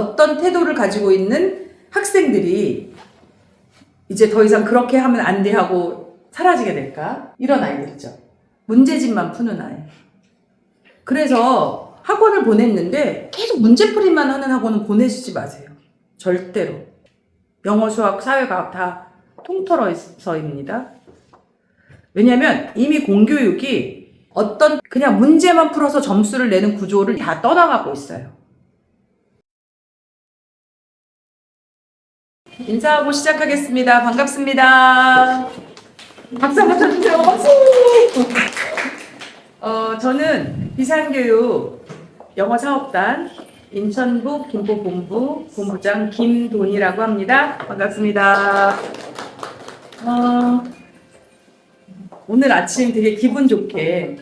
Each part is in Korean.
어떤 태도를 가지고 있는 학생들이 이제 더 이상 그렇게 하면 안 돼 하고 사라지게 될까? 이런 아이들이죠. 문제집만 푸는 아이. 그래서 학원을 보냈는데 계속 문제풀이만 하는 학원은 보내시지 마세요. 절대로. 영어, 수학, 사회과학 다 통틀어서입니다. 왜냐하면 이미 공교육이 어떤 그냥 문제만 풀어서 점수를 내는 구조를 다 떠나가고 있어요. 인사하고 시작하겠습니다. 반갑습니다. 박수 한번 쳐주세요. 박수! 저는 비상교육 영어사업단 인천부 김포본부 본부장 김돈이라고 합니다. 반갑습니다. 오늘 아침 되게 기분 좋게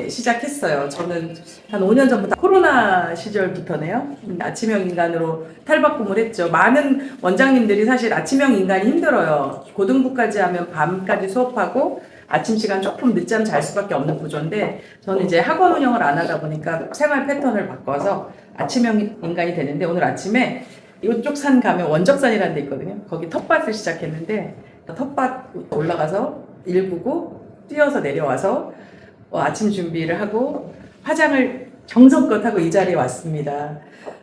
시작했어요. 저는 한 5년 전부터 코로나 시절부터네요. 아침형 인간으로 탈바꿈을 했죠. 많은 원장님들이 사실 아침형 인간이 힘들어요. 고등부까지 하면 밤까지 수업하고 아침 시간 조금 늦잠 잘 수밖에 없는 구조인데 저는 이제 학원 운영을 안 하다 보니까 생활 패턴을 바꿔서 아침형 인간이 되는데 오늘 아침에 이쪽 산 가면 원적산이라는 데 있거든요. 거기 텃밭을 시작했는데 텃밭 올라가서 일구고 뛰어서 내려와서 아침 준비를 하고 화장을 정성껏 하고 이 자리에 왔습니다.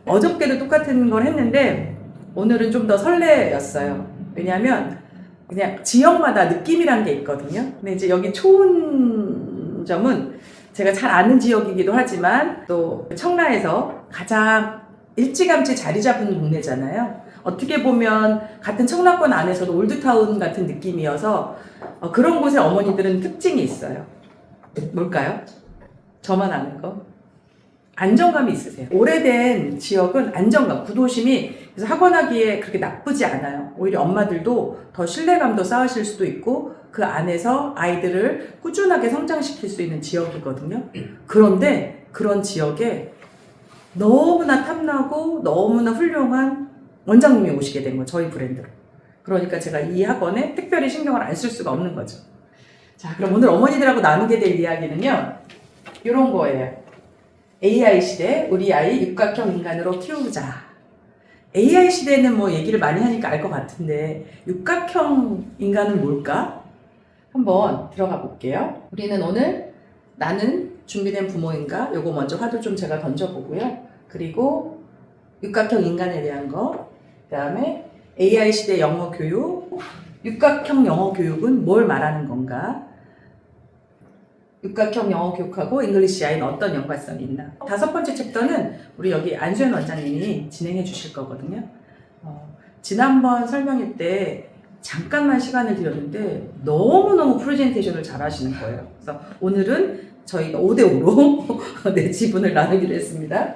어저께도 똑같은 걸 했는데 오늘은 좀 더 설레였어요. 왜냐하면 그냥 지역마다 느낌이란 게 있거든요. 근데 이제 여기 초운 점은 제가 잘 아는 지역이기도 하지만 또 청라에서 가장 일찌감치 자리 잡은 동네잖아요. 어떻게 보면 같은 청라권 안에서도 올드타운 같은 느낌이어서 그런 곳에 어머니들은 특징이 있어요. 뭘까요? 저만 아는 거? 안정감이 있으세요. 오래된 지역은 안정감, 구도심이 그래서 학원하기에 그렇게 나쁘지 않아요. 오히려 엄마들도 더 신뢰감도 쌓으실 수도 있고 그 안에서 아이들을 꾸준하게 성장시킬 수 있는 지역이거든요. 그런데 그런 지역에 너무나 탐나고 너무나 훌륭한 원장님이 오시게 된 거예요. 저희 브랜드로. 그러니까 제가 이 학원에 특별히 신경을 안 쓸 수가 없는 거죠. 자, 그럼 오늘 어머니들하고 나누게 될 이야기는요. 이런 거예요. AI 시대 우리 아이 육각형 인간으로 키우자. AI 시대는 뭐 얘기를 많이 하니까 알 것 같은데 육각형 인간은 뭘까? 한번 들어가 볼게요. 우리는 오늘 나는 준비된 부모인가? 요거 먼저 화두 좀 제가 던져보고요. 그리고 육각형 인간에 대한 거, 그 다음에 AI 시대 영어 교육, 육각형 영어 교육은 뭘 말하는 건가? 육각형 영어 교육하고 잉글리시 아이는 어떤 연관성이 있나? 5번째 챕터는 우리 여기 안수현 원장님이 진행해 주실 거거든요. 지난번 설명회 때 잠깐만 시간을 드렸는데 너무너무 프레젠테이션을 잘 하시는 거예요. 그래서 오늘은 저희가 5대5로 네, 지분을 나누기로 했습니다.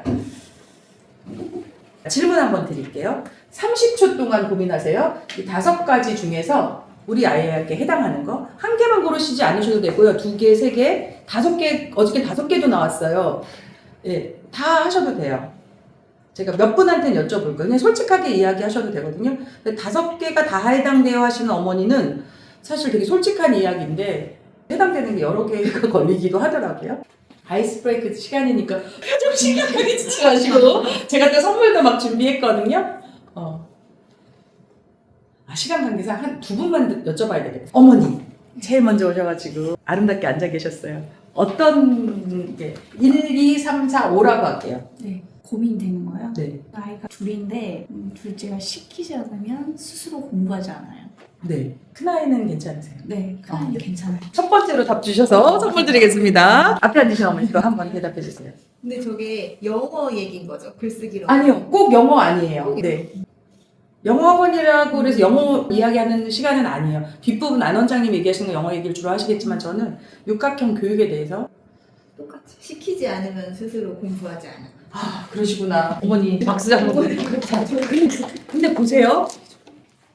질문 한번 드릴게요. 30초 동안 고민하세요. 이 5가지 중에서 우리 아이에게 해당하는 거 한 개만 고르시지 않으셔도 되고요. 2개, 3개, 5개, 어저께 5개도 나왔어요. 예, 다 하셔도 돼요. 제가 몇 분한테는 여쭤볼 거예요. 그냥 솔직하게 이야기하셔도 되거든요. 5개가 다 해당돼요 하시는 어머니는 사실 되게 솔직한 이야기인데 해당되는 게 여러 개가 걸리기도 하더라고요. 아이스 브레이크 시간이니까 표정 심각하게 짓지 마시고 제가 또 선물도 막 준비했거든요. 시간 관계상 한 2분만 여쭤봐야 되겠다. 어머니 제일 먼저 오셔가지고 아름답게 앉아 계셨어요. 어떤 게 1, 2, 3, 4, 5라고 할게요. 네, 고민되는 거예요. 네. 아이가 둘인데 둘째가 시키지 않으면 스스로 공부하지 않아요. 네. 큰아이는 괜찮으세요? 네, 큰아이는 네. 괜찮아요. 첫 번째로 답 주셔서 선물 드리겠습니다. 앞에 앉으신 어머니도 한번 대답해 주세요. 근데 저게 영어 얘기인 거죠? 글쓰기로? 아니요, 꼭 영어 아니에요. 네. 영어 학원이라고 그래서 영어 이야기하는 시간은 아니에요. 뒷부분 안 원장님 얘기하시는 거 영어 얘기를 주로 하시겠지만 저는 육각형 교육에 대해서 똑같이 시키지 않으면 스스로 공부하지 않아. 그러시구나. 어머니 박수 한번 근데 보세요.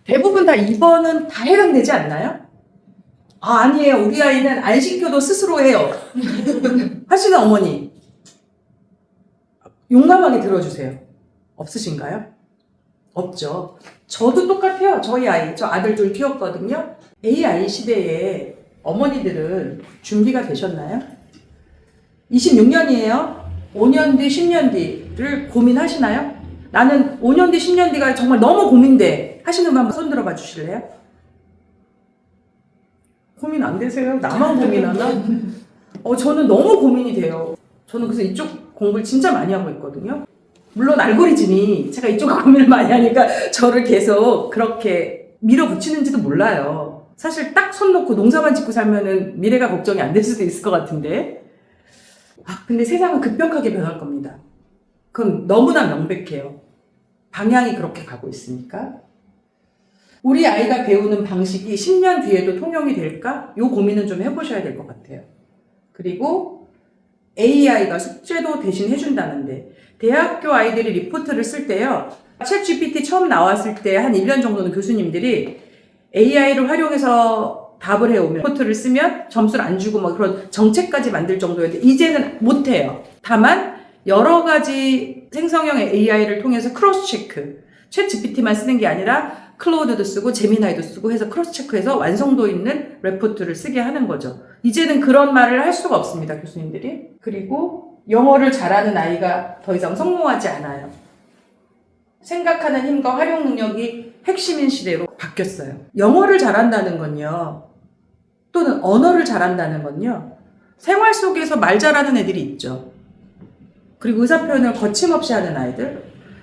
대부분 다 2번은 다 해당되지 않나요? 아니에요. 우리 아이는 안 시켜도 스스로 해요. 하시는 어머니 용감하게 들어주세요. 없으신가요? 없죠. 저도 똑같아요. 저희 아이, 저 아들 둘 키웠거든요. AI 시대에 어머니들은 준비가 되셨나요? 26년이에요. 5년 뒤, 10년 뒤 아이를 고민하시나요? 나는 5년 뒤, 10년 뒤가 정말 너무 고민돼 하시는 분 한번 손 들어봐 주실래요? 고민 안 되세요? 나만 고민하나? 저는 너무 고민이 돼요. 저는 그래서 이쪽 공부를 진짜 많이 하고 있거든요. 물론 알고리즘이 제가 이쪽 고민을 많이 하니까 저를 계속 그렇게 밀어붙이는지도 몰라요. 사실 딱 손 놓고 농사만 짓고 살면은 미래가 걱정이 안 될 수도 있을 것 같은데. 근데 세상은 급격하게 변할 겁니다. 그건 너무나 명백해요. 방향이 그렇게 가고 있으니까. 우리 아이가 배우는 방식이 10년 뒤에도 통용이 될까? 요 고민은 좀 해보셔야 될 것 같아요. 그리고 AI가 숙제도 대신 해준다는데 대학교 아이들이 리포트를 쓸 때요. 챗 GPT 처음 나왔을 때 한 1년 정도는 교수님들이 AI를 활용해서 답을 해오면 리포트를 쓰면 점수를 안 주고 막 그런 정책까지 만들 정도였는데 이제는 못해요. 다만 여러 가지 생성형 AI를 통해서 크로스 체크, 챗 GPT만 쓰는 게 아니라 클로드도 쓰고 제미나이도 쓰고 해서 크로스 체크해서 완성도 있는 레포트를 쓰게 하는 거죠. 이제는 그런 말을 할 수가 없습니다, 교수님들이. 그리고 영어를 잘하는 아이가 더 이상 성공하지 않아요. 생각하는 힘과 활용 능력이 핵심인 시대로 바뀌었어요. 영어를 잘한다는 건요, 또는 언어를 잘한다는 건요, 생활 속에서 말 잘하는 애들이 있죠. 그리고 의사표현을 거침없이 하는 아이들.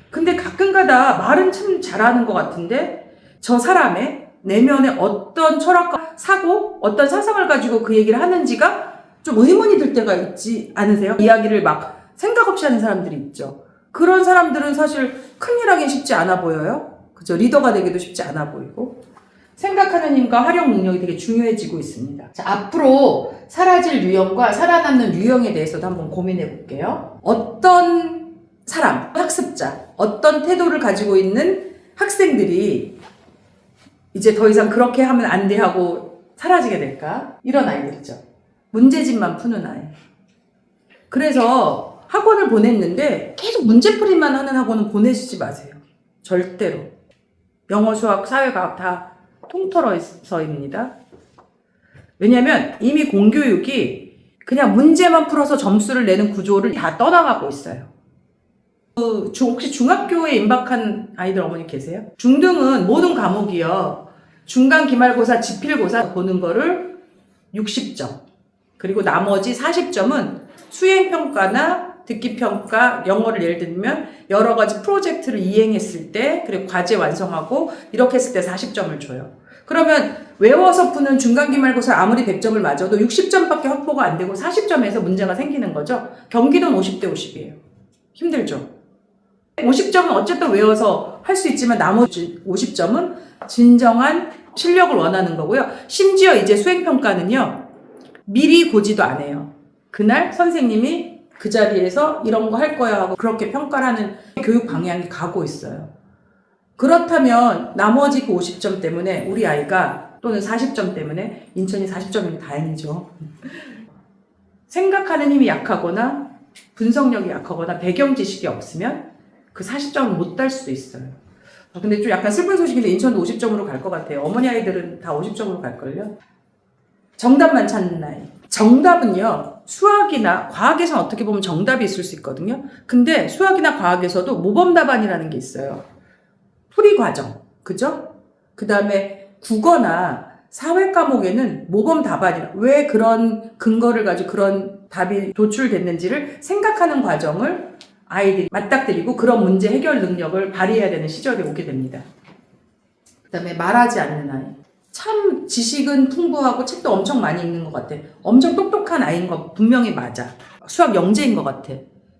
근데 가끔가다 말은 참 잘하는 것 같은데 저 사람의 내면에 어떤 철학과 사고, 어떤 사상을 가지고 그 얘기를 하는지가 좀 의문이 들 때가 있지 않으세요? 이야기를 막 생각 없이 하는 사람들이 있죠. 그런 사람들은 사실 큰일 하긴 쉽지 않아 보여요. 그죠? 리더가 되기도 쉽지 않아 보이고. 생각하는 힘과 활용 능력이 되게 중요해지고 있습니다. 자, 앞으로 사라질 유형과 살아남는 유형에 대해서도 한번 고민해 볼게요. 어떤 사람, 학습자, 어떤 태도를 가지고 있는 학생들이 이제 더 이상 그렇게 하면 안 돼 하고 사라지게 될까? 이런 아이들이죠. 문제집만 푸는 아이. 그래서 학원을 보냈는데 계속 문제풀이만 하는 학원은 보내시지 마세요. 절대로. 영어, 수학, 사회과학 다 통틀어서입니다. 왜냐면 이미 공교육이 그냥 문제만 풀어서 점수를 내는 구조를 다 떠나가고 있어요. 혹시 중학교에 임박한 아이들 어머니 계세요? 중등은 모든 과목이요. 중간 기말고사, 지필고사 보는 거를 60점. 그리고 나머지 40점은 수행평가나 듣기평가, 영어를 예를 들면 여러 가지 프로젝트를 이행했을 때, 그리고 과제 완성하고 이렇게 했을 때 40점을 줘요. 그러면 외워서 푸는 중간기말고사 아무리 100점을 맞아도 60점밖에 확보가 안 되고 40점에서 문제가 생기는 거죠. 경기도는 50대 50이에요. 힘들죠. 50점은 어쨌든 외워서 할 수 있지만 나머지 50점은 진정한 실력을 원하는 거고요. 심지어 이제 수행평가는요, 미리 고지도 안 해요. 그날 선생님이 그 자리에서 이런 거 할 거야 하고 그렇게 평가를 하는 교육 방향이 가고 있어요. 그렇다면 나머지 그 50점 때문에 우리 아이가, 또는 40점 때문에, 인천이 40점이면 다행이죠. 생각하는 힘이 약하거나 분석력이 약하거나 배경 지식이 없으면 그 40점을 못 달 수도 있어요. 근데 좀 약간 슬픈 소식인데 인천도 50점으로 갈 것 같아요. 어머니 아이들은 다 50점으로 갈걸요. 정답만 찾는 아이. 정답은요, 수학이나 과학에서는 어떻게 보면 정답이 있을 수 있거든요. 근데 수학이나 과학에서도 모범답안이라는 게 있어요. 풀이 과정, 그죠? 그 다음에 국어나 사회 과목에는 모범 답안이라, 왜 그런 근거를 가지고 그런 답이 도출됐는지를 생각하는 과정을 아이들이 맞닥뜨리고 그런 문제 해결 능력을 발휘해야 되는 시절이 오게 됩니다. 그 다음에 말하지 않는 아이. 참 지식은 풍부하고 책도 엄청 많이 읽는 것 같아. 엄청 똑똑한 아이인 거 분명히 맞아. 수학 영재인 것 같아.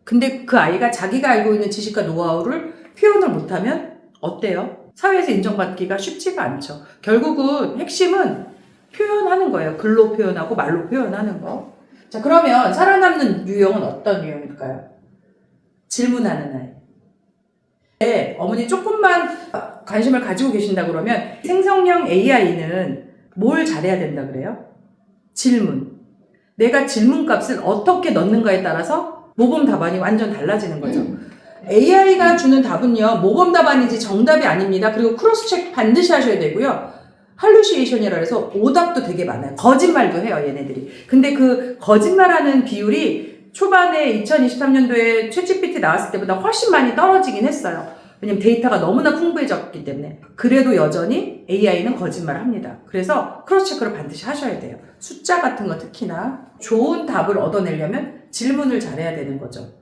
근데 그 아이가 자기가 알고 있는 지식과 노하우를 표현을 못하면 어때요? 사회에서 인정받기가 쉽지가 않죠. 결국은 핵심은 표현하는 거예요. 글로 표현하고 말로 표현하는 거. 자, 그러면 살아남는 유형은 어떤 유형일까요? 질문하는 아이. 네, 어머니 조금만 관심을 가지고 계신다 그러면 생성형 AI는 뭘 잘해야 된다 그래요? 질문. 내가 질문값을 어떻게 넣는가에 따라서 모범 답안이 완전 달라지는 거죠. AI가 주는 답은요, 모범 답안이지 정답이 아닙니다. 그리고 크로스 체크 반드시 하셔야 되고요. 할루시에이션이라 해서 오답도 되게 많아요. 거짓말도 해요, 얘네들이. 근데 그 거짓말하는 비율이 초반에 2023년도에 챗GPT 나왔을 때보다 훨씬 많이 떨어지긴 했어요. 왜냐면 데이터가 너무나 풍부해졌기 때문에. 그래도 여전히 AI는 거짓말을 합니다. 그래서 크로스 체크를 반드시 하셔야 돼요. 숫자 같은 거 특히나 좋은 답을 얻어내려면 질문을 잘해야 되는 거죠.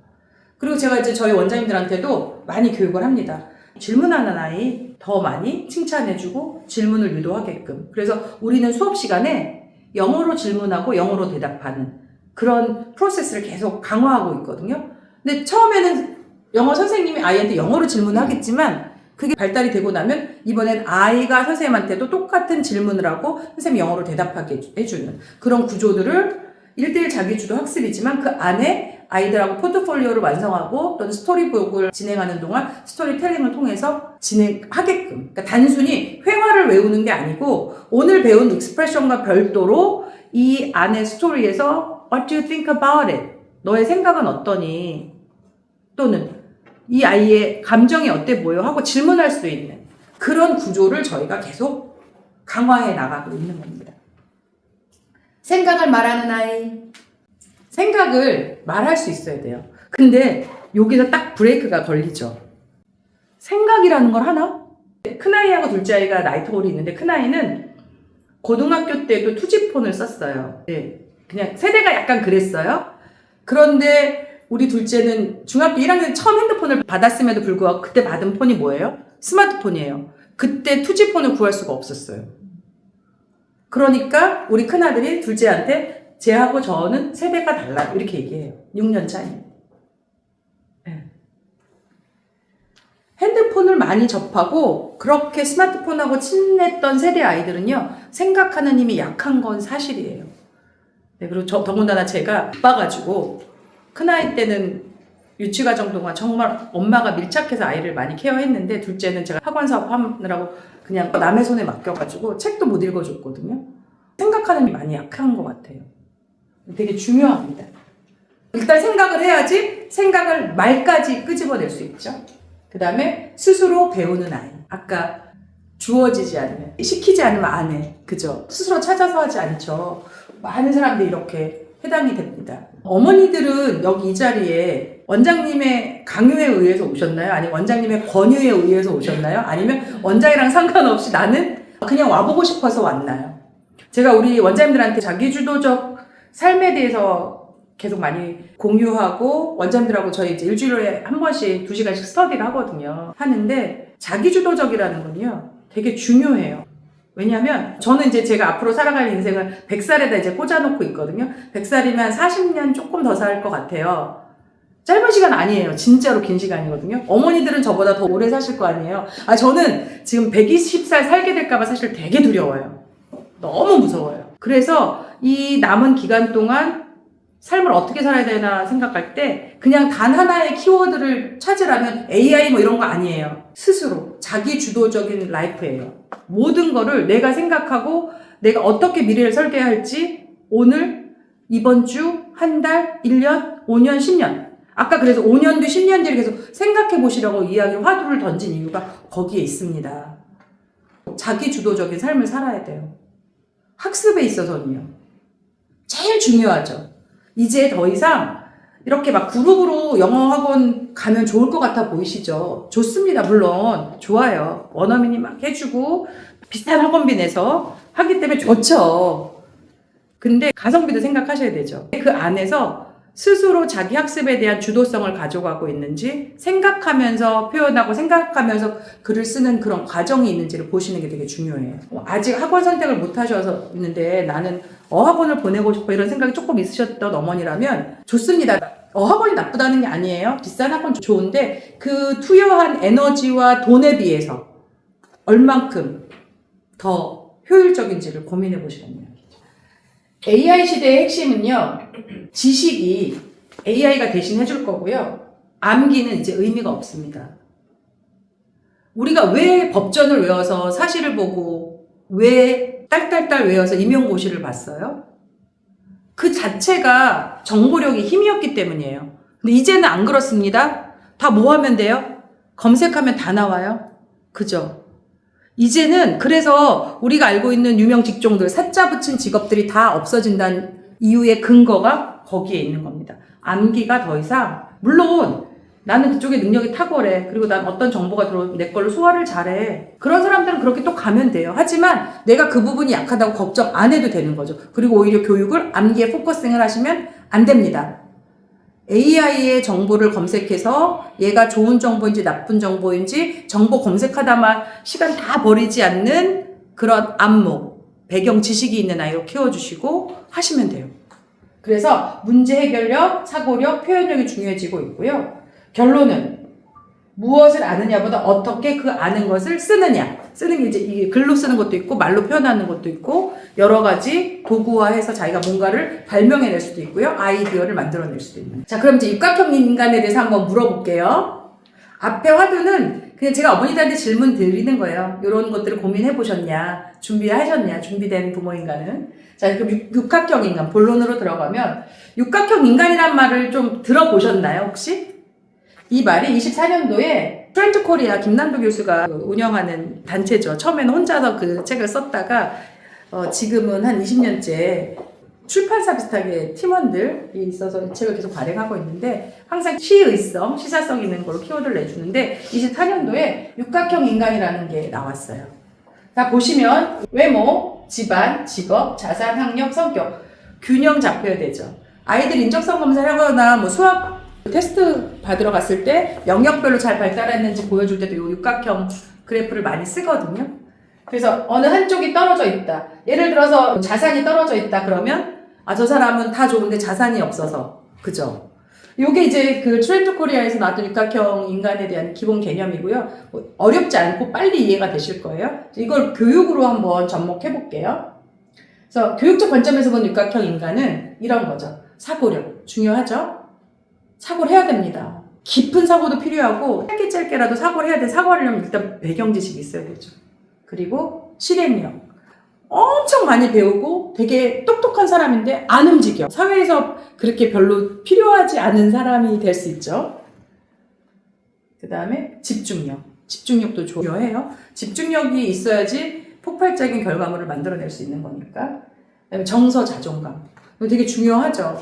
그리고 제가 이제 저희 원장님들한테도 많이 교육을 합니다. 질문하는 아이 더 많이 칭찬해주고 질문을 유도하게끔. 그래서 우리는 수업 시간에 영어로 질문하고 영어로 대답하는 그런 프로세스를 계속 강화하고 있거든요. 근데 처음에는 영어 선생님이 아이한테 영어로 질문하겠지만 그게 발달이 되고 나면 이번엔 아이가 선생님한테도 똑같은 질문을 하고 선생님이 영어로 대답하게 해주는 그런 구조들을 1대1 자기주도 학습이지만 그 안에 아이들하고 포트폴리오를 완성하고 또는 스토리북을 진행하는 동안 스토리텔링을 통해서 진행하게끔. 그러니까 단순히 회화를 외우는 게 아니고 오늘 배운 익스프레션과 별도로 이 안에 스토리에서 What do you think about it? 너의 생각은 어떠니? 또는 이 아이의 감정이 어때 보여? 하고 질문할 수 있는 그런 구조를 저희가 계속 강화해 나가고 있는 겁니다. 생각을 말하는 아이. 생각을 말할 수 있어야 돼요. 근데 여기서 딱 브레이크가 걸리죠. 생각이라는 걸 하나? 큰아이하고 둘째아이가 나이트홀이 있는데 큰아이는 고등학교 때도 투지폰을 썼어요. 네, 그냥 세대가 약간 그랬어요. 그런데 우리 둘째는 중학교 1학년 처음 핸드폰을 받았음에도 불구하고 그때 받은 폰이 뭐예요? 스마트폰이에요. 그때 투지폰을 구할 수가 없었어요. 그러니까 우리 큰아들이 둘째한테 쟤하고 저는 세대가 달라 이렇게 얘기해요. 6년 차이. 네. 핸드폰을 많이 접하고 그렇게 스마트폰하고 친했던 세대 아이들은요. 생각하는 힘이 약한 건 사실이에요. 네, 그리고 더군다나 제가 바빠가지고 큰아이 때는 유치과정 동안 정말 엄마가 밀착해서 아이를 많이 케어했는데 둘째는 제가 학원 사업 하느라고 그냥 남의 손에 맡겨가지고 책도 못 읽어줬거든요. 생각하는 힘이 많이 약한 것 같아요. 되게 중요합니다. 일단 생각을 해야지 생각을 말까지 끄집어낼 수 있죠. 그 다음에 스스로 배우는 아이. 아까 주어지지 않으면, 시키지 않으면 안 해. 그죠? 스스로 찾아서 하지 않죠. 많은 사람들이 이렇게 해당이 됩니다. 어머니들은 여기 이 자리에 원장님의 강요에 의해서 오셨나요? 아니면 원장님의 권유에 의해서 오셨나요? 아니면 원장이랑 상관없이 나는 그냥 와보고 싶어서 왔나요? 제가 우리 원장님들한테 자기주도적 삶에 대해서 계속 많이 공유하고 원장님들하고 저희 이제 일주일에 한 번씩 2시간씩 스터디를 하거든요. 하는데 자기주도적이라는 건요. 되게 중요해요. 왜냐면 저는 이제 제가 앞으로 살아갈 인생을 100살에다 이제 꽂아놓고 있거든요. 100살이면 40년 조금 더 살 것 같아요. 짧은 시간 아니에요. 진짜로 긴 시간이거든요. 어머니들은 저보다 더 오래 사실 거 아니에요. 저는 지금 120살 살게 될까봐 사실 되게 두려워요. 너무 무서워요. 그래서 이 남은 기간 동안 삶을 어떻게 살아야 되나 생각할 때 그냥 단 하나의 키워드를 찾으라면 AI 뭐 이런 거 아니에요. 스스로 자기 주도적인 라이프예요. 모든 거를 내가 생각하고 내가 어떻게 미래를 설계할지 오늘, 이번 주, 한 달, 1년, 5년, 10년. 아까 그래서 5년 뒤, 10년 뒤를 계속 생각해 보시라고 이야기 화두를 던진 이유가 거기에 있습니다. 자기 주도적인 삶을 살아야 돼요. 학습에 있어서는요. 제일 중요하죠. 이제 더 이상 이렇게 막 그룹으로 영어 학원 가면 좋을 것 같아 보이시죠? 좋습니다. 물론 좋아요. 원어민이 막 해주고 비슷한 학원비 내서 하기 때문에 좋죠. 근데 가성비도 생각하셔야 되죠. 그 안에서 스스로 자기 학습에 대한 주도성을 가져가고 있는지 생각하면서 표현하고 생각하면서 글을 쓰는 그런 과정이 있는지를 보시는 게 되게 중요해요. 아직 학원 선택을 못 하셔서 있는데 나는 어학원을 보내고 싶어 이런 생각이 조금 있으셨던 어머니라면 좋습니다. 어학원이 나쁘다는 게 아니에요. 비싼 학원 좋은데 그 투여한 에너지와 돈에 비해서 얼만큼 더 효율적인지를 고민해 보시라는 이야기죠. AI 시대의 핵심은요. 지식이 AI가 대신 해줄 거고요. 암기는 이제 의미가 없습니다. 우리가 왜 법전을 외워서 사실을 보고 왜 딸딸딸 외워서 임용고시를 봤어요? 그 자체가 정보력이 힘이었기 때문이에요. 근데 이제는 안 그렇습니다. 다 뭐 하면 돼요? 검색하면 다 나와요. 그죠? 이제는 그래서 우리가 알고 있는 유명 직종들, 사자 붙인 직업들이 다 없어진다는 이유의 근거가 거기에 있는 겁니다. 암기가 더 이상, 물론 나는 그쪽에 능력이 탁월해. 그리고 난 어떤 정보가 들어오면 내 걸로 소화를 잘해. 그런 사람들은 그렇게 또 가면 돼요. 하지만 내가 그 부분이 약하다고 걱정 안 해도 되는 거죠. 그리고 오히려 교육을 암기에 포커싱을 하시면 안 됩니다. AI의 정보를 검색해서 얘가 좋은 정보인지 나쁜 정보인지 정보 검색하다만 시간 다 버리지 않는 그런 안목, 배경 지식이 있는 아이로 키워주시고 하시면 돼요. 그래서 문제 해결력, 사고력, 표현력이 중요해지고 있고요. 결론은 무엇을 아느냐보다 어떻게 그 아는 것을 쓰느냐. 쓰는 게 이제 이게 글로 쓰는 것도 있고 말로 표현하는 것도 있고 여러 가지 도구화해서 자기가 뭔가를 발명해낼 수도 있고요. 아이디어를 만들어낼 수도 있는. 자, 그럼 이제 육각형 인간에 대해서 한번 물어볼게요. 앞에 화두는 그냥 제가 어머니들한테 질문 드리는 거예요. 이런 것들을 고민해 보셨냐, 준비하셨냐, 준비된 부모 인간은. 자, 그럼 육각형 인간 본론으로 들어가면 육각형 인간이란 말을 좀 들어보셨나요, 혹시? 이 말이 24년도에 트렌드 코리아 김난도 교수가 운영하는 단체죠. 처음에는 혼자서 그 책을 썼다가 지금은 한 20년째 출판사 비슷하게 팀원들이 있어서 이 책을 계속 발행하고 있는데 항상 시의성, 시사성 있는 걸로 키워드를 내주는데 24년도에 육각형 인간이라는 게 나왔어요. 자, 보시면 외모, 집안, 직업, 자산, 학력, 성격 균형 잡혀야 되죠. 아이들 인적성 검사를 하거나 뭐 수학 테스트 받으러 갔을 때 영역별로 잘 발달했는지 보여줄 때도 이 육각형 그래프를 많이 쓰거든요. 그래서 어느 한쪽이 떨어져 있다. 예를 들어서 자산이 떨어져 있다 그러면 저 사람은 다 좋은데 자산이 없어서. 그죠? 요게 이제 그 트렌드 코리아에서 나왔던 육각형 인간에 대한 기본 개념이고요. 뭐 어렵지 않고 빨리 이해가 되실 거예요. 이걸 교육으로 한번 접목해 볼게요. 그래서 교육적 관점에서 본 육각형 인간은 이런 거죠. 사고력. 중요하죠? 사고를 해야 됩니다. 깊은 사고도 필요하고 짧게라도 사고를 해야 돼. 사고를 하려면 일단 배경 지식이 있어야 되죠. 그리고 실행력. 엄청 많이 배우고 되게 똑똑한 사람인데 안 움직여. 사회에서 그렇게 별로 필요하지 않은 사람이 될 수 있죠. 그 다음에 집중력. 집중력도 중요해요. 집중력이 있어야지 폭발적인 결과물을 만들어낼 수 있는 거니까. 그다음에 정서, 자존감. 이거 되게 중요하죠.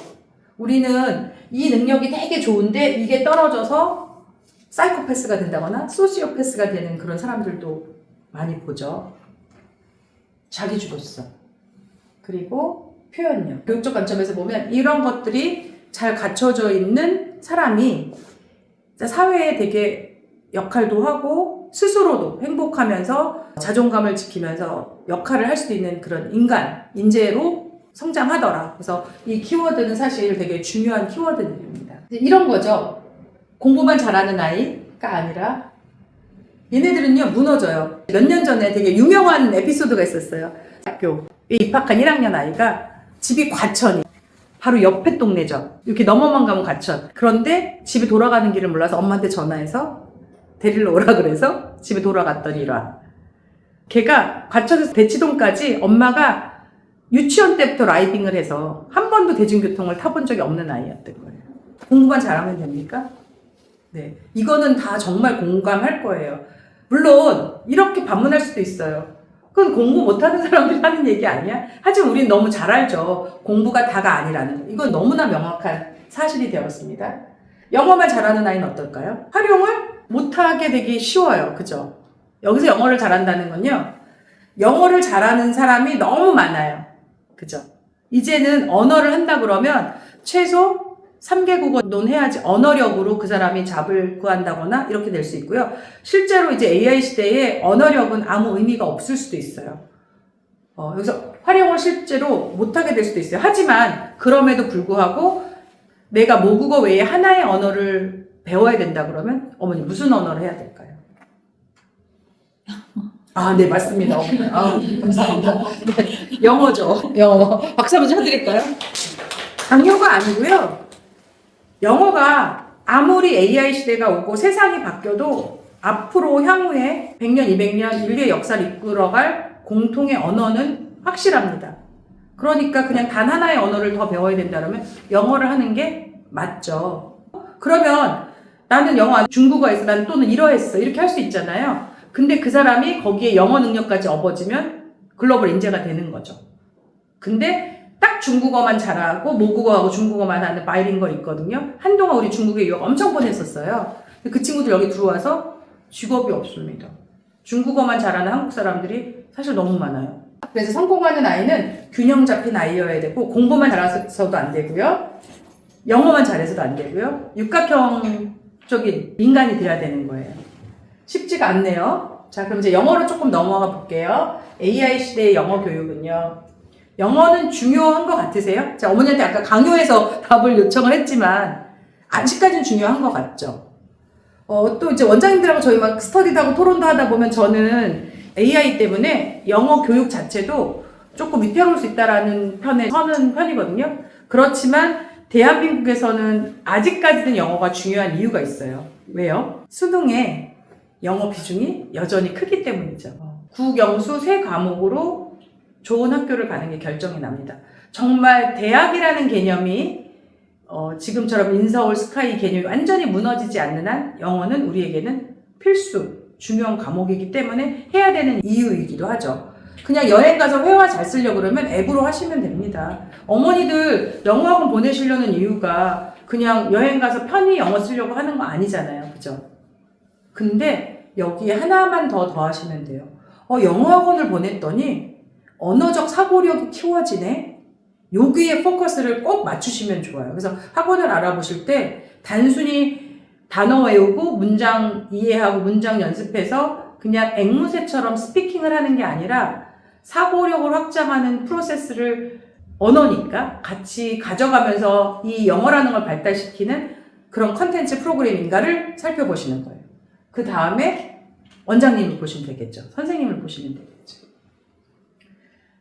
우리는 이 능력이 되게 좋은데 이게 떨어져서 사이코패스가 된다거나 소시오패스가 되는 그런 사람들도 많이 보죠. 자기주도성. 그리고 표현력. 교육적 관점에서 보면 이런 것들이 잘 갖춰져 있는 사람이 사회에 되게 역할도 하고 스스로도 행복하면서 자존감을 지키면서 역할을 할 수도 있는 그런 인간, 인재로 성장하더라. 그래서 이 키워드는 사실 되게 중요한 키워드입니다. 이런 거죠. 공부만 잘하는 아이가 아니라 얘네들은요 무너져요. 몇 년 전에 되게 유명한 에피소드가 있었어요. 학교에 입학한 1학년 아이가 집이 과천이 바로 옆에 동네죠. 이렇게 넘어만 가면 과천. 그런데 집에 돌아가는 길을 몰라서 엄마한테 전화해서 데리러 오라 그래서 집에 돌아갔더니 일화. 걔가 과천에서 대치동까지 엄마가 유치원 때부터 라이딩을 해서 한 번도 대중교통을 타본 적이 없는 아이였던 거예요. 공부만 잘하면 됩니까? 네, 이거는 다 정말 공감할 거예요. 물론 이렇게 반문할 수도 있어요. 그건 공부 못하는 사람들이 하는 얘기 아니야? 하지만 우리는 너무 잘 알죠. 공부가 다가 아니라는 거. 이건 너무나 명확한 사실이 되었습니다. 영어만 잘하는 아이는 어떨까요? 활용을 못하게 되기 쉬워요. 그죠? 여기서 영어를 잘한다는 건요. 영어를 잘하는 사람이 너무 많아요. 그죠? 이제는 언어를 한다 그러면 최소 3개국어는 해야지 언어력으로 그 사람이 잡을 구한다거나 이렇게 될 수 있고요. 실제로 이제 AI 시대에 언어력은 아무 의미가 없을 수도 있어요. 여기서 활용을 실제로 못하게 될 수도 있어요. 하지만 그럼에도 불구하고 내가 모국어 외에 하나의 언어를 배워야 된다 그러면 어머니 무슨 언어를 해야 될까요? 네, 맞습니다. 감사합니다. 네, 영어죠. 영어. 박수 한번 쳐드릴까요? 강요가 아니고요. 영어가 아무리 AI 시대가 오고 세상이 바뀌어도 앞으로 향후에 100년, 200년 인류의 역사를 이끌어갈 공통의 언어는 확실합니다. 그러니까 그냥 단 하나의 언어를 더 배워야 된다면 영어를 하는 게 맞죠. 그러면 나는 영어, 중국어에서 난 또는 이러했어. 이렇게 할 수 있잖아요. 근데 그 사람이 거기에 영어 능력까지 업어지면 글로벌 인재가 되는 거죠. 근데 딱 중국어만 잘하고 모국어하고 중국어만 하는 바이링걸 있거든요. 한동안 우리 중국에 유학 엄청 보냈었어요. 근데 그 친구들 여기 들어와서 직업이 없습니다. 중국어만 잘하는 한국 사람들이 사실 너무 많아요. 그래서 성공하는 아이는 균형 잡힌 아이여야 되고 공부만 잘해서도 안 되고요. 영어만 잘해서도 안 되고요. 육각형적인 인간이 돼야 되는 거예요. 쉽지가 않네요. 자, 그럼 이제 영어로 조금 넘어가 볼게요. AI 시대의 영어 교육은요. 영어는 중요한 것 같으세요? 자, 어머니한테 아까 강요해서 답을 요청을 했지만 아직까지는 중요한 것 같죠. 또 이제 원장님들하고 저희 막 스터디도 하고 토론도 하다 보면 저는 AI 때문에 영어 교육 자체도 조금 위태로울 수 있다라는 편에 서는 편이거든요. 그렇지만 대한민국에서는 아직까지는 영어가 중요한 이유가 있어요. 왜요? 수능에 영어 비중이 여전히 크기 때문이죠. 국영수 3과목으로 좋은 학교를 가는 게 결정이 납니다. 정말 대학이라는 개념이 지금처럼 인서울 스카이 개념이 완전히 무너지지 않는 한 영어는 우리에게는 필수, 중요한 과목이기 때문에 해야 되는 이유이기도 하죠. 그냥 여행 가서 회화 잘 쓰려고 그러면 앱으로 하시면 됩니다. 어머니들 영어학원 보내시려는 이유가 그냥 여행 가서 편히 영어 쓰려고 하는 거 아니잖아요. 그죠? 근데 여기에 하나만 더 더하시면 돼요. 영어학원을 보냈더니 언어적 사고력이 키워지네? 여기에 포커스를 꼭 맞추시면 좋아요. 그래서 학원을 알아보실 때 단순히 단어 외우고 문장 이해하고 문장 연습해서 그냥 앵무새처럼 스피킹을 하는 게 아니라 사고력을 확장하는 프로세스를 언어니까 같이 가져가면서 이 영어라는 걸 발달시키는 그런 컨텐츠 프로그램인가를 살펴보시는 거예요. 그 다음에 원장님을 보시면 되겠죠. 선생님을 보시면 되겠죠.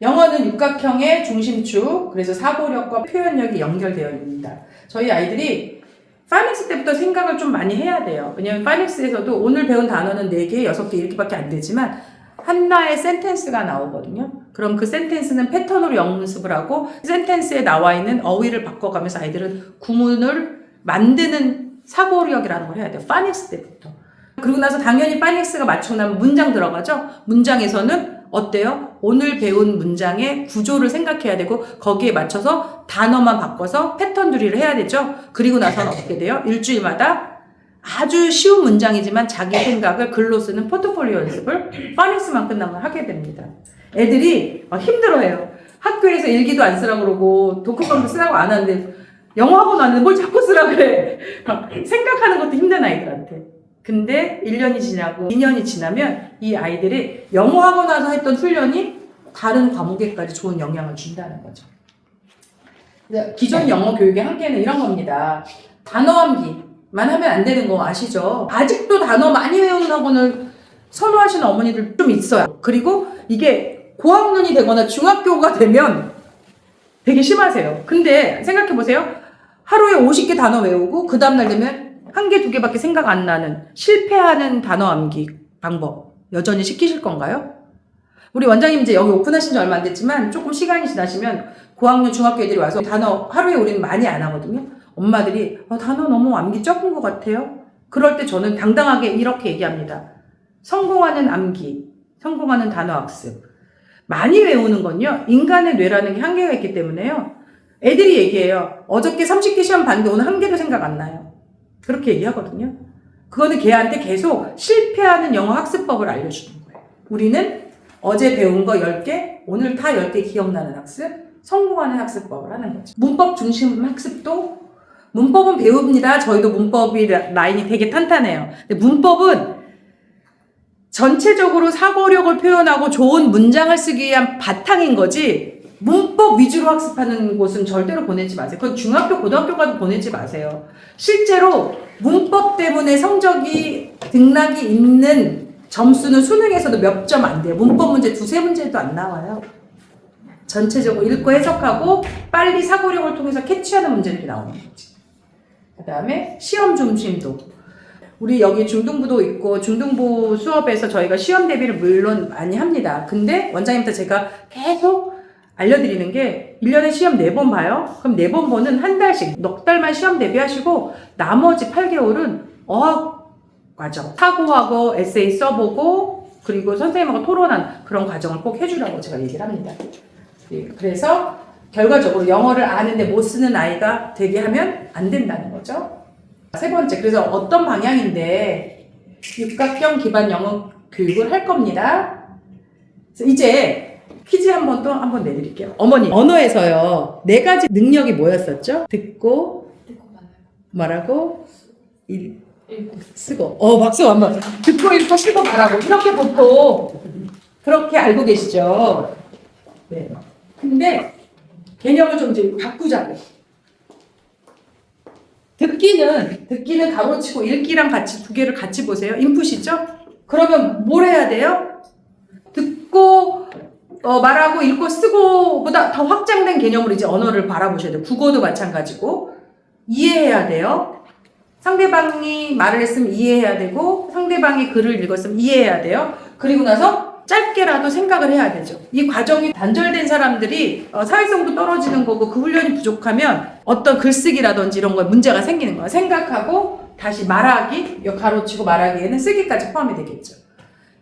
영어는 육각형의 중심축, 그래서 사고력과 표현력이 연결되어 있습니다. 저희 아이들이 파닉스 때부터 생각을 좀 많이 해야 돼요. 왜냐면 파닉스에서도 오늘 배운 단어는 4개, 6개 이렇게밖에 안 되지만 하나의 센텐스가 나오거든요. 그럼 그 센텐스는 패턴으로 연습을 하고 센텐스에 나와 있는 어휘를 바꿔가면서 아이들은 구문을 만드는 사고력이라는 걸 해야 돼요. 파닉스 때부터. 그리고 나서 당연히 파닉스가 맞추고 나면 문장 들어가죠. 문장에서는 어때요? 오늘 배운 문장의 구조를 생각해야 되고 거기에 맞춰서 단어만 바꿔서 패턴 들이를 해야 되죠. 그리고 나서는 어떻게 돼요? 일주일마다 아주 쉬운 문장이지만 자기 생각을 글로 쓰는 포트폴리오 연습을 파닉스만 끝나면 하게 됩니다. 애들이 힘들어해요. 학교에서 일기도 안 쓰라고 그러고 독후감도 쓰라고 안 하는데 영어학원 왔는데 뭘 자꾸 쓰라 그래. 생각하는 것도 힘든 아이들한테. 근데 1년이 지나고 2년이 지나면 이 아이들이 영어학원 와서 했던 훈련이 다른 과목에까지 좋은 영향을 준다는 거죠. 기존 영어 교육의 한계는 이런 겁니다. 단어 암기만 하면 안 되는 거 아시죠? 아직도 단어 많이 외우는 학원을 선호하시는 어머니들 좀 있어요. 그리고 이게 고학년이 되거나 중학교가 되면 되게 심하세요. 근데 생각해보세요. 하루에 50개 단어 외우고 그 다음날 되면 1개, 2개밖에 생각 안 나는 실패하는 단어 암기 방법 여전히 시키실 건가요? 우리 원장님 이제 여기 오픈하신 지 얼마 안 됐지만 조금 시간이 지나시면 고학년 중학교 애들이 와서 단어 하루에 우리는 많이 안 하거든요. 엄마들이 단어 너무 암기 적은 것 같아요. 그럴 때 저는 당당하게 이렇게 얘기합니다. 성공하는 암기, 성공하는 단어 학습. 많이 외우는 건요. 인간의 뇌라는 게 한계가 있기 때문에요. 애들이 얘기해요. 어저께 30개 시험 봤는데 오늘 1개도 생각 안 나요. 그렇게 얘기하거든요. 그거는 걔한테 계속 실패하는 영어 학습법을 알려주는 거예요. 우리는 어제 배운 거 10개, 오늘 다 10개 기억나는 학습, 성공하는 학습법을 하는 거죠. 문법 중심 학습도 문법은 배웁니다. 저희도 문법이 라인이 되게 탄탄해요. 근데 문법은 전체적으로 사고력을 표현하고 좋은 문장을 쓰기 위한 바탕인 거지 문법 위주로 학습하는 곳은 절대로 보내지 마세요. 그건 중학교, 고등학교 가도 보내지 마세요. 실제로 문법 때문에 성적이 등락이 있는 점수는 수능에서도 몇 점 안 돼요. 문법 문제 2-3문제도 안 나와요. 전체적으로 읽고 해석하고 빨리 사고력을 통해서 캐치하는 문제들이 나오는 거지. 그 다음에 시험 중심도. 우리 여기 중등부도 있고 중등부 수업에서 저희가 시험 대비를 물론 많이 합니다. 근데 원장님한테 제가 계속 알려드리는 게 1년에 시험 4번 봐요. 그럼 4번 보는 한 달씩 넉 달만 시험 대비하시고 나머지 8개월은 어학 과정 사고하고 에세이 써보고 그리고 선생님하고 토론한 그런 과정을 꼭 해주라고 제가 얘기를 합니다. 그래서 결과적으로 영어를 아는데 못 쓰는 아이가 되게 하면 안 된다는 거죠. 세 번째, 그래서 어떤 방향인데 육각형 기반 영어 교육을 할 겁니다. 그래서 이제 퀴즈 한번 내드릴게요. 어머니, 언어에서요, 4가지 능력이 뭐였었죠? 듣고, 말하고, 읽고. 쓰고. 박수 한번. 듣고, 읽고, 쓰고, 말하고. 이렇게 보통 그렇게 알고 계시죠? 네. 근데 개념을 좀 이제 바꾸자고. 듣기는 가로치고 읽기랑 같이 2개를 같이 보세요. 인풋이죠? 그러면 뭘 해야 돼요? 듣고, 말하고, 읽고, 쓰고보다 더 확장된 개념으로 이제 언어를 바라보셔야 돼요. 국어도 마찬가지고. 이해해야 돼요. 상대방이 말을 했으면 이해해야 되고, 상대방이 글을 읽었으면 이해해야 돼요. 그리고 나서 짧게라도 생각을 해야 되죠. 이 과정이 단절된 사람들이 사회성도 떨어지는 거고, 그 훈련이 부족하면 어떤 글쓰기라든지 이런 거에 문제가 생기는 거예요. 생각하고 다시 말하기, 가로치고 말하기에는 쓰기까지 포함이 되겠죠.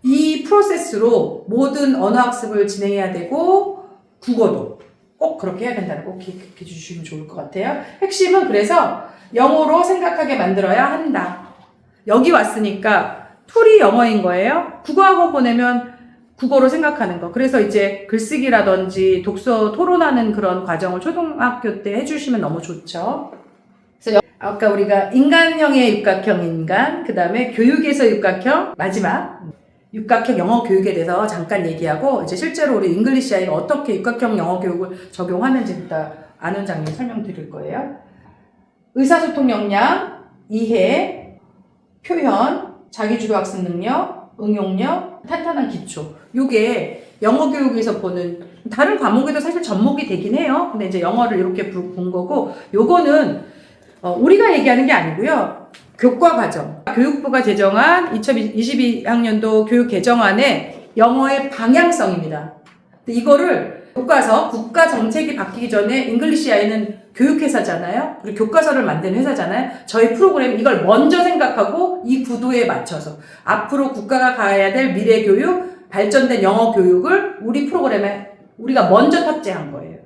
이 프로세스로 모든 언어학습을 진행해야 되고, 국어도 꼭 그렇게 해야 된다는 거 꼭 기억해 주시면 좋을 것 같아요. 핵심은 그래서 영어로 생각하게 만들어야 한다. 여기 왔으니까 툴이 영어인 거예요. 국어학원 보내면 국어로 생각하는 거. 그래서 이제 글쓰기라든지 독서 토론하는 그런 과정을 초등학교 때 해주시면 너무 좋죠. 그래서 아까 우리가 인간형의 육각형 인간, 그 다음에 교육에서 육각형, 마지막 육각형 영어 교육에 대해서 잠깐 얘기하고, 이제 실제로 우리 잉글리시 아이가 어떻게 육각형 영어 교육을 적용하는지부터 아는 장면 설명드릴 거예요. 의사소통 역량, 이해, 표현, 자기주도 학습 능력, 응용력, 탄탄한 기초. 요게 영어 교육에서 보는, 다른 과목에도 사실 접목이 되긴 해요. 근데 이제 영어를 이렇게 본 거고, 요거는 우리가 얘기하는 게 아니고요. 교과 과정. 교육부가 제정한 2022학년도 교육 개정안의 영어의 방향성입니다. 근데 이거를 교과서, 국가 정책이 바뀌기 전에 잉글리시 아이는 교육회사잖아요. 그리고 교과서를 만드는 회사잖아요. 저희 프로그램 이걸 먼저 생각하고 이 구도에 맞춰서 앞으로 국가가 가야 될 미래 교육, 발전된 영어 교육을 우리 프로그램에 우리가 먼저 탑재한 거예요.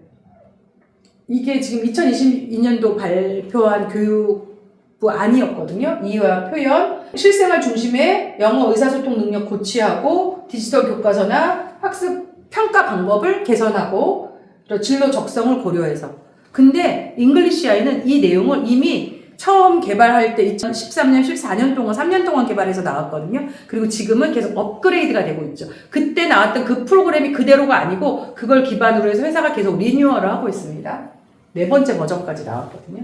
이게 지금 2022년도 발표한 교육부 안이었거든요. 이해와 표현, 실생활 중심의 영어 의사소통 능력 고취하고 디지털 교과서나 학습 평가 방법을 개선하고 진로 적성을 고려해서. 근데 잉글리시 아이는 이 내용을 이미 처음 개발할 때 2013년, 14년 동안, 3년 동안 개발해서 나왔거든요. 그리고 지금은 계속 업그레이드가 되고 있죠. 그때 나왔던 그 프로그램이 그대로가 아니고 그걸 기반으로 해서 회사가 계속 리뉴얼을 하고 있습니다. 4번째 버전까지 나왔거든요.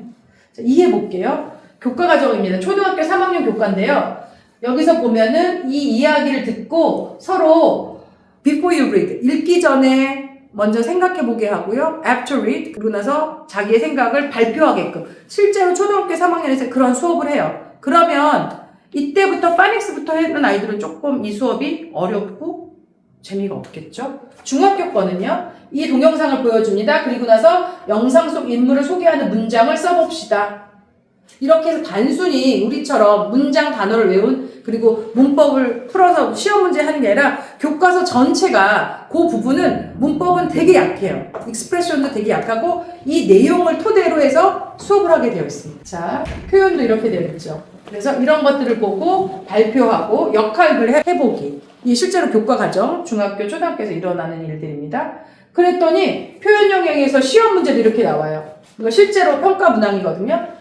자, 이해해 볼게요. 교과 과정입니다. 초등학교 3학년 교과인데요. 여기서 보면은 이 이야기를 듣고 서로 before you read, 읽기 전에 먼저 생각해보게 하고요. after read, 그러고 나서 자기의 생각을 발표하게끔. 실제로 초등학교 3학년에서 그런 수업을 해요. 그러면 이때부터 파닉스부터 하는 아이들은 조금 이 수업이 어렵고 재미가 없겠죠. 중학교 거는요. 이 동영상을 보여줍니다. 그리고 나서 영상 속 인물을 소개하는 문장을 써봅시다. 이렇게 해서 단순히 우리처럼 문장 단어를 외운, 그리고 문법을 풀어서 시험 문제 하는 게 아니라 교과서 전체가 그 부분은 문법은 되게 약해요. 익스프레션도 되게 약하고 이 내용을 토대로 해서 수업을 하게 되어 있습니다. 자, 표현도 이렇게 되어 있죠. 그래서 이런 것들을 보고 발표하고 역할을 해보기. 이 실제로 교과 과정, 중학교, 초등학교에서 일어나는 일들입니다. 그랬더니 표현 영역에서 시험 문제도 이렇게 나와요. 이거 실제로 평가 문항이거든요.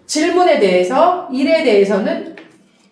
질문에 대해서, 일에 대해서는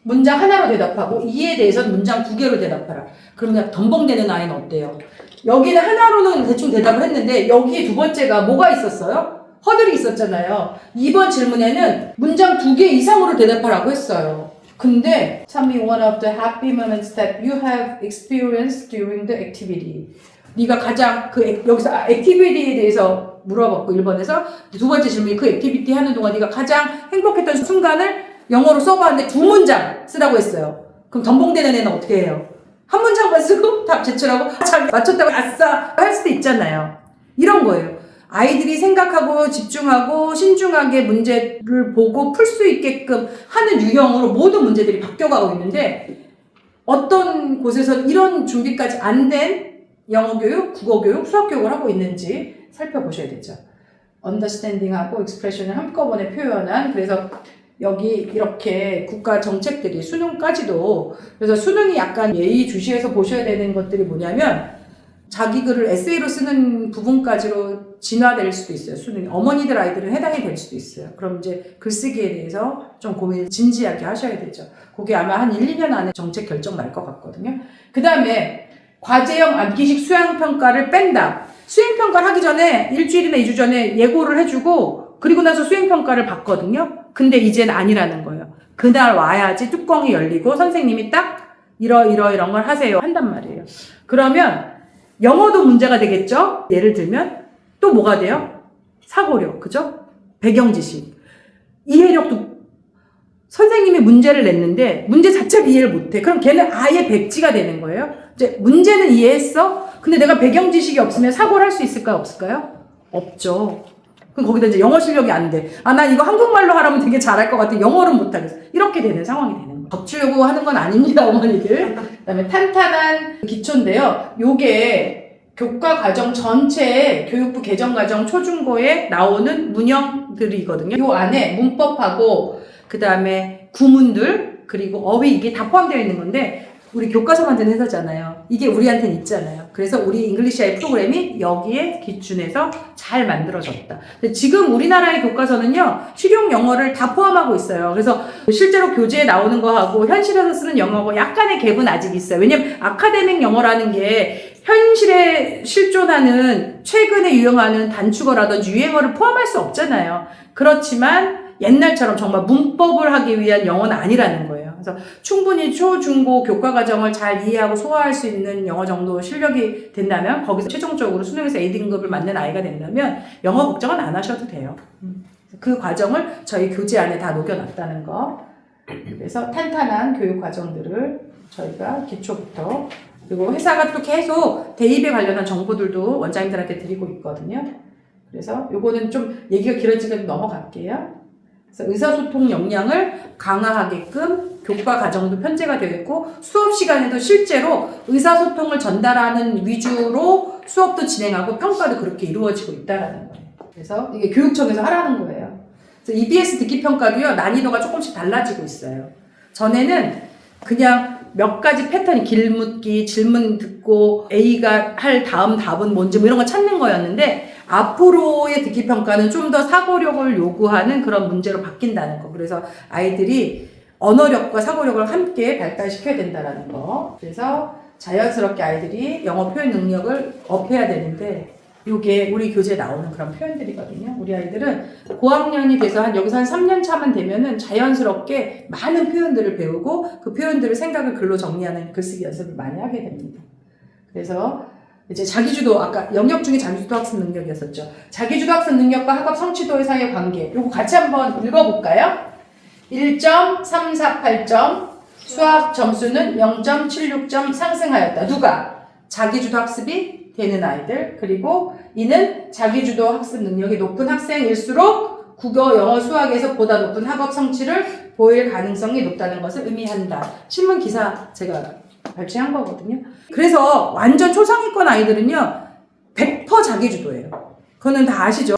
문장 하나로 대답하고, 이에 대해서는 문장 2개로 대답하라. 그러면 덤벙대는 아이는 어때요? 여기는 하나로는 대충 대답을 했는데, 여기에 2번째가 뭐가 있었어요? 허들이 있었잖아요. 이번 질문에는 문장 2개 이상으로 대답하라고 했어요. 근데 Tell me one of the happy moments that you have experienced during the activity. 네가 가장 여기서 액티비티에 대해서 물어봤고 1번에서 2번째 질문이 그 액티비티 하는 동안 네가 가장 행복했던 순간을 영어로 써봤는데 2문장 쓰라고 했어요. 그럼 덤벙대는 애는 어떻게 해요? 한 문장만 쓰고 답 제출하고 잘 맞췄다고 아싸 할 수도 있잖아요. 이런 거예요. 아이들이 생각하고 집중하고 신중하게 문제를 보고 풀 수 있게끔 하는 유형으로 모든 문제들이 바뀌어가고 있는데, 어떤 곳에서 이런 준비까지 안 된 영어 교육, 국어 교육, 수학 교육을 하고 있는지 살펴보셔야 되죠. understanding하고 expression을 한꺼번에 표현한, 그래서 여기 이렇게 국가 정책들이 수능까지도, 그래서 수능이 약간 예의주시해서 보셔야 되는 것들이 뭐냐면 자기 글을 에세이로 쓰는 부분까지로 진화될 수도 있어요. 수능이. 어머니들 아이들은 해당이 될 수도 있어요. 그럼 이제 글쓰기에 대해서 좀 고민을 진지하게 하셔야 되죠. 그게 아마 한 1, 2년 안에 정책 결정 날 것 같거든요. 그 다음에 과제형 암기식 수행평가를 뺀다. 수행평가를 하기 전에 일주일이나 2주 전에 예고를 해주고 그리고 나서 수행평가를 받거든요. 근데 이제는 아니라는 거예요. 그날 와야지 뚜껑이 열리고 선생님이 딱 이런 걸 하세요 한단 말이에요. 그러면 영어도 문제가 되겠죠? 예를 들면 또 뭐가 돼요? 사고력, 그죠? 배경지식, 이해력도. 선생님이 문제를 냈는데 문제 자체를 이해를 못해. 그럼 걔는 아예 백지가 되는 거예요. 이제 문제는 이해했어? 근데 내가 배경지식이 없으면 사고를 할 수 있을까요? 없을까요? 없죠. 그럼 거기다 이제 영어 실력이 안 돼. 아, 난 이거 한국말로 하라면 되게 잘할 것 같아. 영어를 못하겠어. 이렇게 되는 상황이 되는 거예요. 덕주려고 하는 건 아닙니다, 어머니들. 그 다음에 탄탄한 기초인데요. 요게 교과 과정 전체에 교육부 개정과정 초중고에 나오는 문형들이거든요. 요 안에 문법하고 그 다음에 구문들 그리고 어휘 이게 다 포함되어 있는 건데 우리 교과서 만드는 회사잖아요. 이게 우리한테는 있잖아요. 그래서 우리 잉글리시아의 프로그램이 여기에 기준해서 잘 만들어졌다. 근데 지금 우리나라의 교과서는요, 실용 영어를 다 포함하고 있어요. 그래서 실제로 교재에 나오는 거하고 현실에서 쓰는 영어하고 약간의 갭은 아직 있어요. 왜냐면 아카데믹 영어라는 게 현실에 실존하는 최근에 유행하는 단축어라든지 유행어를 포함할 수 없잖아요. 그렇지만 옛날처럼 정말 문법을 하기 위한 영어는 아니라는 거예요. 그래서 충분히 초, 중고 교과 과정을 잘 이해하고 소화할 수 있는 영어 정도 실력이 된다면 거기서 최종적으로 수능에서 A등급을 맞는 아이가 된다면 영어 걱정은 안 하셔도 돼요. 그 과정을 저희 교재 안에 다 녹여놨다는 거. 그래서 탄탄한 교육 과정들을 저희가 기초부터 그리고 회사가 또 계속 대입에 관련한 정보들도 원장님들한테 드리고 있거든요. 그래서 요거는 좀 얘기가 길어지니까 넘어갈게요. 그래서 의사소통 역량을 강화하게끔 교과 과정도 편제가 되어 있고 수업 시간에도 실제로 의사소통을 전달하는 위주로 수업도 진행하고 평가도 그렇게 이루어지고 있다라는 거예요. 그래서 이게 교육청에서 하라는 거예요. 그래서 EBS 듣기 평가도요, 난이도가 조금씩 달라지고 있어요. 전에는 그냥 몇 가지 패턴이 길묻기, 질문 듣고 A가 할 다음 답은 뭔지 뭐 이런 거 찾는 거였는데 앞으로의 듣기 평가는 좀 더 사고력을 요구하는 그런 문제로 바뀐다는 거. 그래서 아이들이 언어력과 사고력을 함께 발달시켜야 된다는 거. 그래서 자연스럽게 아이들이 영어 표현 능력을 업해야 되는데 이게 우리 교재에 나오는 그런 표현들이거든요. 우리 아이들은 고학년이 돼서 여기서 한 3년 차만 되면은 자연스럽게 많은 표현들을 배우고 그 표현들을 생각을 글로 정리하는 글쓰기 연습을 많이 하게 됩니다. 그래서 이제 자기주도, 아까 영역 중에 자기주도 학습 능력이었었죠. 자기주도 학습 능력과 학업 성취도의 사이의 관계. 요거 같이 한번 읽어볼까요? 1.348점, 수학 점수는 0.76점 상승하였다. 누가? 자기주도 학습이 되는 아이들. 그리고 이는 자기주도 학습 능력이 높은 학생일수록 국어, 영어, 수학에서 보다 높은 학업 성취를 보일 가능성이 높다는 것을 의미한다. 신문 기사 제가 발췌한 거거든요. 그래서 완전 초상위권 아이들은요, 100% 자기주도예요. 그거는 다 아시죠?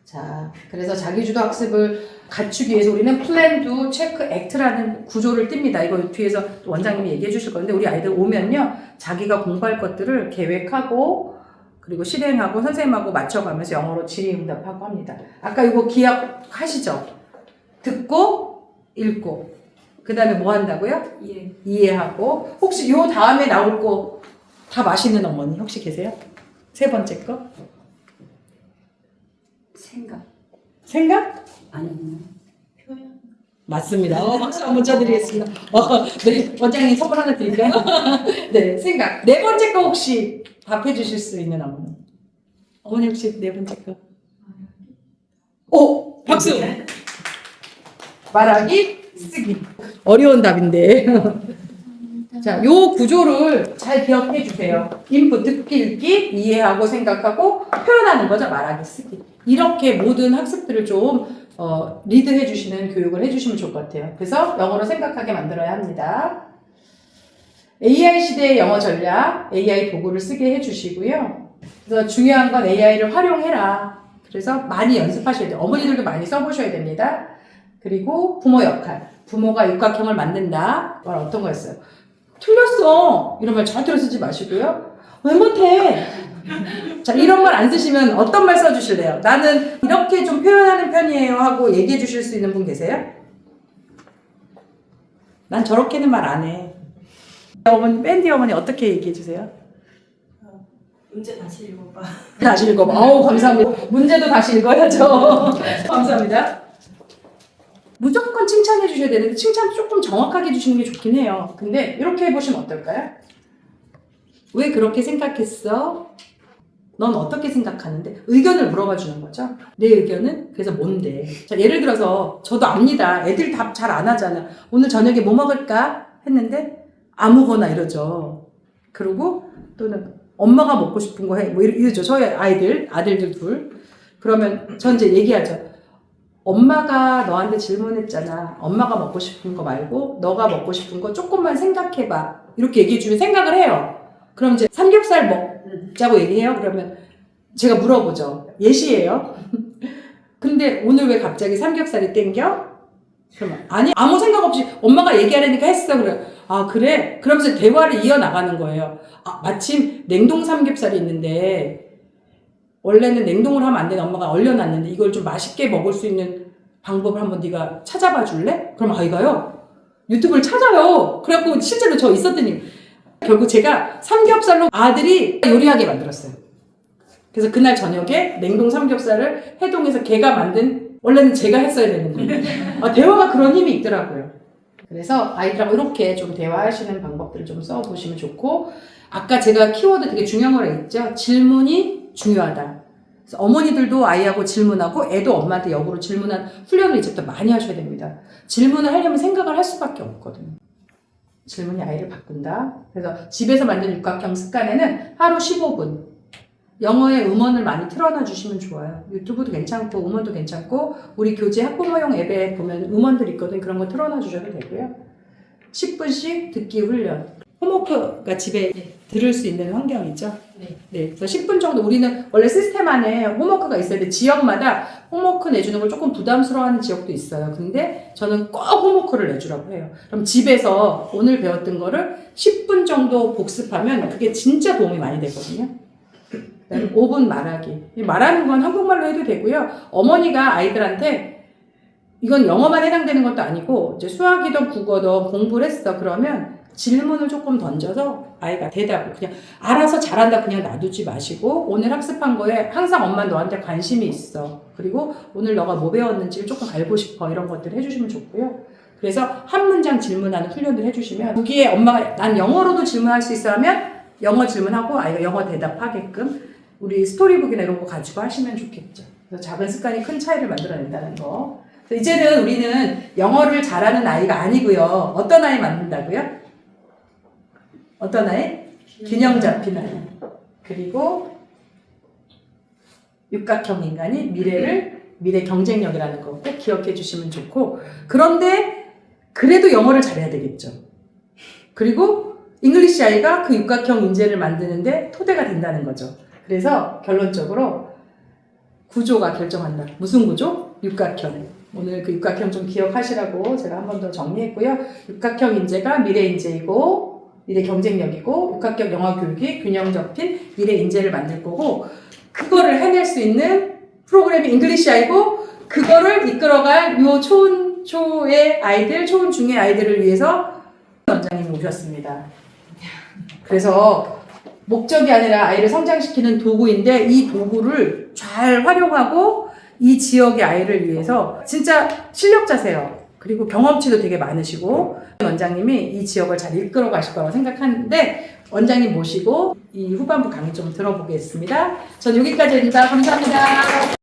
자, 그래서 자기주도 학습을 갖추기 위해서 우리는 플랜, 두, 체크, 액트라는 구조를 띱니다. 이거 뒤에서 원장님이 얘기해 주실 건데, 우리 아이들 오면요, 자기가 공부할 것들을 계획하고, 그리고 실행하고, 선생님하고 맞춰가면서 영어로 질의응답하고 합니다. 아까 이거 기억하시죠? 듣고, 읽고. 그 다음에 뭐 한다고요? 이해하고. 혹시 요 다음에 나올 거 다 맛있는 어머니 혹시 계세요? 세 번째 거? 생각? 아니, 표현. 맞습니다. 박수 한번 쳐드리겠습니다. 네, 원장님 선물 하나 드릴까요? 네, 생각. 네 번째 거 혹시 답해 주실 수 있는 어머니? 어머니 혹시 네 번째 거? 오! 박수! 말하기, 쓰기. 어려운 답인데. 자, 요 구조를 잘 기억해 주세요. 인풋, 듣기, 읽기, 이해하고 생각하고 표현하는 거죠. 말하기, 쓰기. 이렇게 모든 학습들을 좀 리드해 주시는 교육을 해 주시면 좋을 것 같아요. 그래서 영어로 생각하게 만들어야 합니다. AI 시대의 영어 전략, AI 도구를 쓰게 해 주시고요. 그래서 중요한 건 AI를 활용해라. 그래서 많이 연습하셔야 돼요. 어머니들도 많이 써보셔야 됩니다. 그리고 부모 역할. 부모가 육각형을 만든다. 말 어떤 거였어요? 틀렸어. 이런 말 절대로 쓰지 마시고요. 왜 못해? 자, 이런 말 안 쓰시면 어떤 말 써주실래요? 나는 이렇게 좀 표현하는 편이에요 하고 얘기해 주실 수 있는 분 계세요? 난 저렇게는 말 안 해. 어머니, 밴디 어머니 어떻게 얘기해 주세요? 문제 다시 읽어봐. 다시 읽어봐. 어우, 감사합니다. 문제도 다시 읽어야죠. 감사합니다. 무조건 칭찬해 주셔야 되는데 칭찬 조금 정확하게 해주시는 게 좋긴 해요. 근데 이렇게 해보시면 어떨까요? 왜 그렇게 생각했어? 넌 어떻게 생각하는데? 의견을 물어봐 주는 거죠. 내 의견은? 그래서 뭔데? 자, 예를 들어서 저도 압니다. 애들 답 잘 안 하잖아. 오늘 저녁에 뭐 먹을까? 했는데 아무거나 이러죠. 그리고 또는 엄마가 먹고 싶은 거 해. 뭐 이러죠. 저희 아들들 둘. 그러면 전 이제 얘기하죠. 엄마가 너한테 질문했잖아. 엄마가 먹고 싶은 거 말고 너가 먹고 싶은 거 조금만 생각해봐. 이렇게 얘기해주면 생각을 해요. 그럼 이제 삼겹살 먹자고 얘기해요. 그러면 제가 물어보죠. 예시예요. 근데 오늘 왜 갑자기 삼겹살이 땡겨? 그러면 아니 아무 생각 없이 엄마가 얘기하려니까 했어. 그래. 아 그래? 그러면서 대화를 이어나가는 거예요. 아, 마침 냉동 삼겹살이 있는데 원래는 냉동을 하면 안 되는 엄마가 얼려놨는데 이걸 좀 맛있게 먹을 수 있는 방법을 한번 네가 찾아봐 줄래? 그럼 아이가요 유튜브를 찾아요. 그래갖고 실제로 저 있었더니 결국 제가 삼겹살로 아들이 요리하게 만들었어요. 그래서 그날 저녁에 냉동 삼겹살을 해동해서 걔가 만든 원래는 제가 했어야 되는 거예요. 아, 대화가 그런 힘이 있더라고요. 그래서 아이들하고 이렇게 좀 대화하시는 방법들을 좀 써보시면 좋고 아까 제가 키워드 되게 중요한 거라 했죠. 질문이 중요하다. 그래서 어머니들도 아이하고 질문하고 애도 엄마한테 역으로 질문한 훈련을 이제부터 많이 하셔야 됩니다. 질문을 하려면 생각을 할 수밖에 없거든요. 질문이 아이를 바꾼다. 그래서 집에서 만든 육각형 습관에는 하루 15분 영어의 음원을 많이 틀어놔 주시면 좋아요. 유튜브도 괜찮고 음원도 괜찮고 우리 교재 학부모용 앱에 보면 음원들 있거든요. 그런 거 틀어놔 주셔도 되고요. 10분씩 듣기 훈련. 홈워크가 집에 들을 수 있는 환경이죠. 네. 그래서 10분 정도 우리는 원래 시스템 안에 홈워크가 있어야 돼. 지역마다 홈워크 내주는 걸 조금 부담스러워하는 지역도 있어요. 근데 저는 꼭 홈워크를 내주라고 해요. 그럼 집에서 오늘 배웠던 거를 10분 정도 복습하면 그게 진짜 도움이 많이 되거든요. 5분 말하기. 말하는 건 한국말로 해도 되고요. 어머니가 아이들한테 이건 영어만 해당되는 것도 아니고 이제 수학이든 국어든 공부를 했어. 그러면 질문을 조금 던져서 아이가 대답을 그냥 알아서 잘한다 그냥 놔두지 마시고 오늘 학습한 거에 항상 엄마 너한테 관심이 있어. 그리고 오늘 너가 뭐 배웠는지를 조금 알고 싶어. 이런 것들 해주시면 좋고요. 그래서 한 문장 질문하는 훈련을 해주시면 거기에 엄마가 난 영어로도 질문할 수 있어 하면 영어 질문하고 아이가 영어 대답하게끔 우리 스토리북이나 이런 거 가지고 하시면 좋겠죠. 그래서 작은 습관이 큰 차이를 만들어낸다는 거. 그래서 이제는 우리는 영어를 잘하는 아이가 아니고요. 어떤 아이 만든다고요? 어떤 아이? 균형 잡힌 아이. 그리고 육각형 인간이 미래 경쟁력이라는 거 꼭 기억해 주시면 좋고 그런데 그래도 영어를 잘해야 되겠죠. 그리고 잉글리시 아이가 그 육각형 인재를 만드는데 토대가 된다는 거죠. 그래서 결론적으로 구조가 결정한다. 무슨 구조? 육각형. 오늘 그 육각형 좀 기억하시라고 제가 한 번 더 정리했고요. 육각형 인재가 미래 인재이고 미래 경쟁력이고 육각형 영어 교육이 균형 잡힌 미래 인재를 만들 거고 그거를 해낼 수 있는 프로그램이 잉글리시 아이고 그거를 이끌어갈 요 초의 아이들, 초중의 아이들을 위해서 원장님 오셨습니다. 그래서 목적이 아니라 아이를 성장시키는 도구인데 이 도구를 잘 활용하고 이 지역의 아이를 위해서 진짜 실력자세요. 그리고 경험치도 되게 많으시고 원장님이 이 지역을 잘 이끌어 가실 거라고 생각하는데 원장님 모시고 이 후반부 강의 좀 들어보겠습니다. 전 여기까지입니다. 감사합니다.